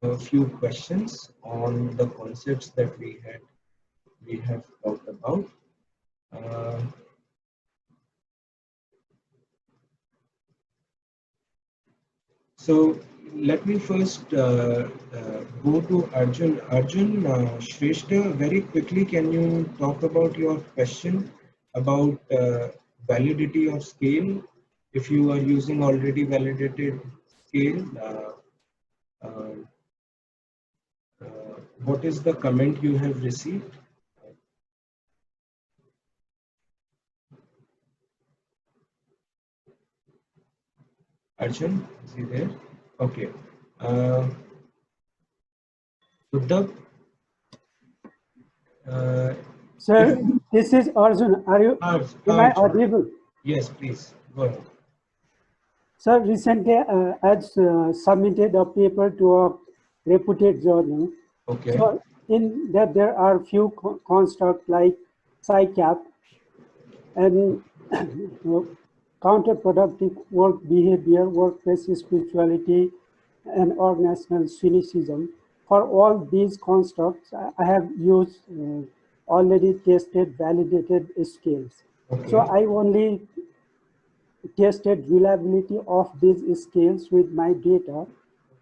a few questions on the concepts that we have talked about. Uh, so let me first go to Arjun. Arjun Shrestha, very quickly, can you talk about your question about validity of scale? If you are using already validated scale, uh, what is the comment you have received? Arjun, is he there? Okay. Uh, Uddhav, uh, if Sir, this is Arjun. Am I Arjun, audible? yes, please go ahead. Sir, recently I submitted a paper to a reputed journal. Okay. So in that there are few constructs like PsyCap and counterproductive work behavior, workplace spirituality, and organizational cynicism. For all these constructs, I have used already tested, validated scales. So Okay. I only tested reliability of these scales with my data,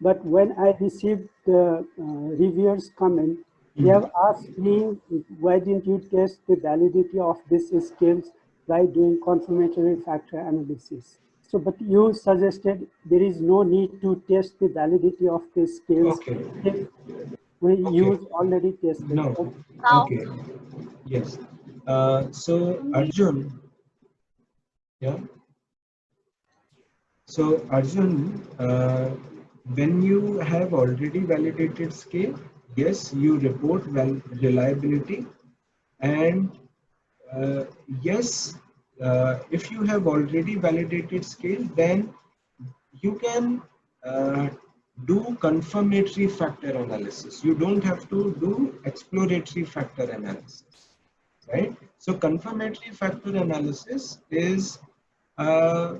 but when I received the reviewers' comment, they Mhm. have asked me, why didn't you test the validity of these scales by doing confirmatory factor analysis? So, but you suggested there is no need to test the validity of the scales Okay. if we Okay. use already tested. No. Okay. Okay. Yes. So Arjun, yeah. So Arjun, when you have already validated scale, yes, you report reliability, and uh, yes, if you have already validated scale, then you can uh, do confirmatory factor analysis. You don't have to do exploratory factor analysis, right? So confirmatory factor analysis is uh,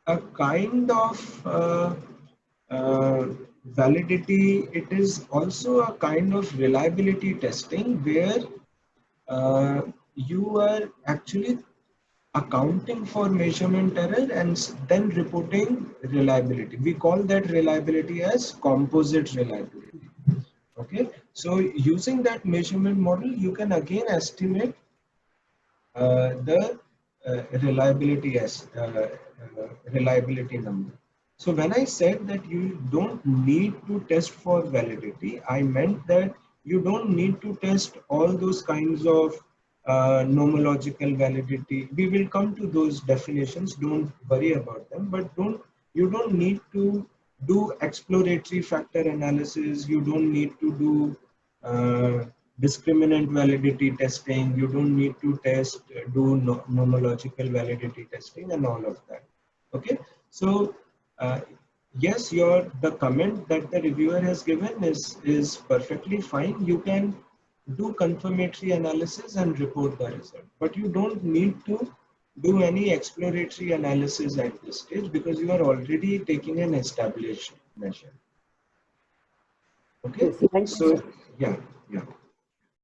a kind of uh, validity. It is also a kind of reliability testing where you are actually accounting for measurement error and then reporting reliability. We call that reliability as composite reliability. Okay, so using that measurement model, you can again estimate the reliability number. So when I said that you don't need to test for validity, I meant that you don't need to test all those kinds of nomological validity. We will come to those definitions. Don't worry about them, but you don't need to do exploratory factor analysis. You don't need to do discriminant validity testing. You don't need to do nomological validity testing and all of that. Okay, so uh, yes, the comment that the reviewer has given is perfectly fine. You can do confirmatory analysis and report the result, but you don't need to do any exploratory analysis at this stage because you are already taking an established measure. Okay, Yes, thank you, so sir. yeah, yeah.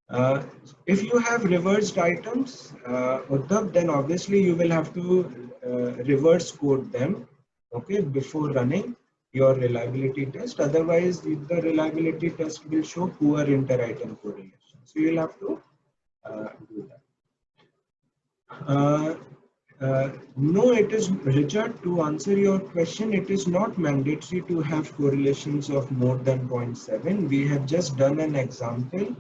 Uh, if you have reversed items, Uddhav, then obviously you will have to reverse code them, okay, before running your reliability test. Otherwise, the reliability test will show poor inter-item correlation. So you'll have to do that. Uh, no, it is, Richard, to answer your question, it is not mandatory to have correlations of more than 0.7. We have just done an example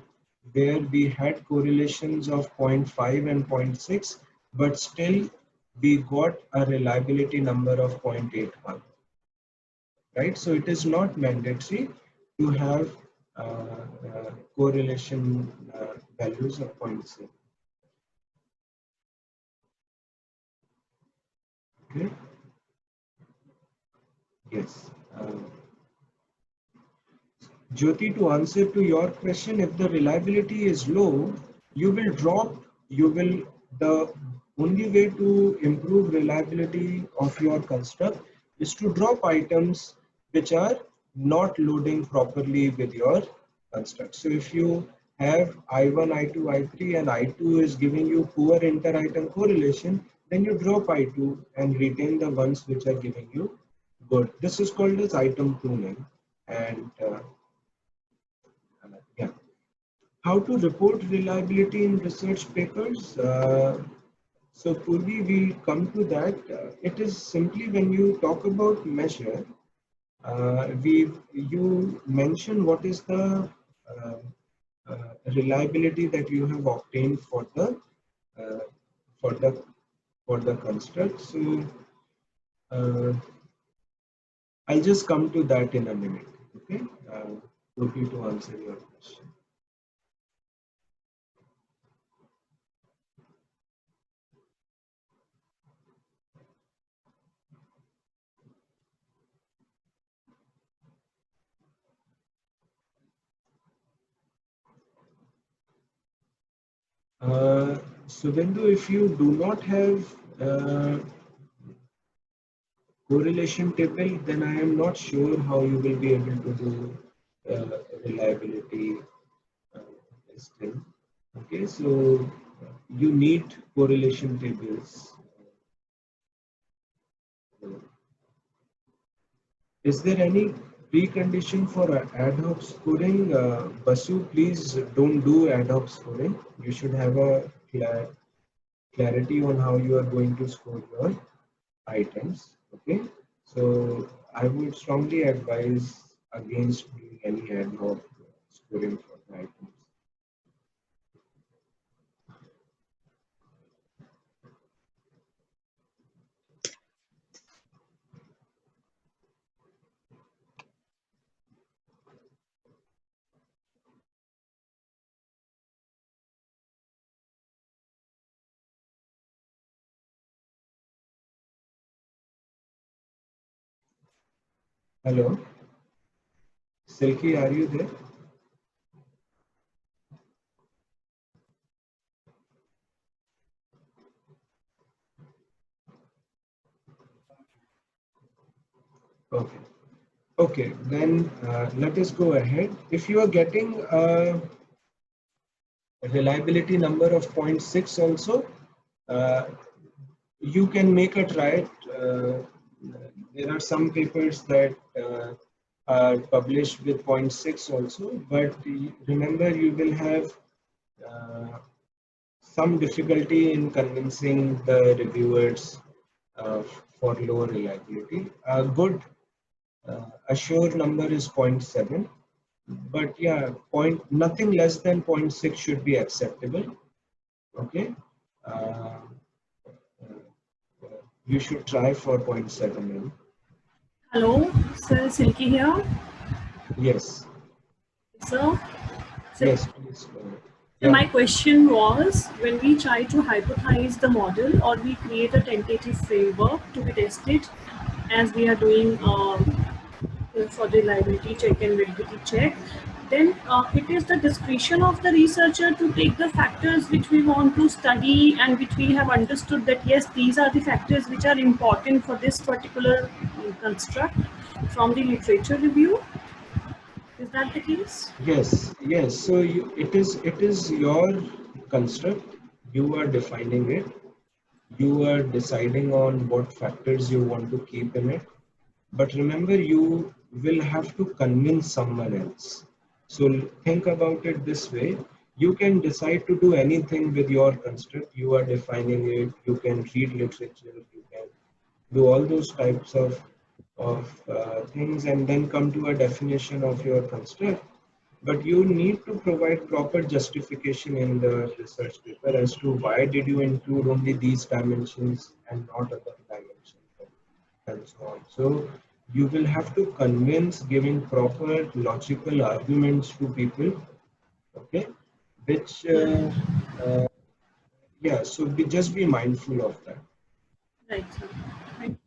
where we had correlations of 0.5 and 0.6, but still we got a reliability number of 0.81, right? So it is not mandatory to have correlation values of 0.7. Okay. Yes. Jyoti, to answer to your question, if the reliability is low, you will drop, the only way to improve reliability of your construct is to drop items which are not loading properly with your construct. So if you have I1, I2, I3 and I2 is giving you poor inter-item correlation, then you drop I2 and retain the ones which are giving you good. This is called as item pruning. And yeah. How to report reliability in research papers? So Purvi, we come to that. It is simply when you talk about measure, you mention what is the uh, reliability that you have obtained uh, for the for the construct. So uh, I'll just come to that in a minute. Okay, Purvi, to answer your question. Subhendu, if you do not have correlation table, then I am not sure how you will be able to do reliability testing. Okay, so you need correlation tables. Is there any precondition for ad hoc scoring? Basu, please don't do ad hoc scoring. You should have a clarity on how you are going to score your items. Okay, so I would strongly advise against doing any ad hoc scoring for the items. Hello, Silky, are you there? Okay. Okay, then let us go ahead. If you are getting a reliability number of 0.6 also, uh, you can make a try. There are some papers that are published with 0.6 also, but remember you will have uh, some difficulty in convincing the reviewers uh, for low reliability. A good assured number is 0.7, but yeah, nothing less than 0.6 should be acceptable. Okay, uh, you should try for 0.7. Hello, sir, Silky here. Yes. Sir, Yes, please. so my question was, when we try to hypothesize the model or we create a tentative framework to be tested, as we are doing for the reliability check and validity check, then it is the discretion of the researcher to take the factors which we want to study and which we have understood that yes, these are the factors which are important for this particular construct from the literature review. Is that the case? Yes, yes. So it is your construct. You are defining it. You are deciding on what factors you want to keep in it. But remember, you will have to convince someone else. So think about it this way. You can decide to do anything with your construct. You are defining it. You can read literature. You can do all those types of things and then come to a definition of your construct. But you need to provide proper justification in the research paper as to why did you include only these dimensions and not other dimensions and so on. So you will have to convince giving proper logical arguments to people, okay, which uh, yeah, so just be mindful of that. Right, sir. Thank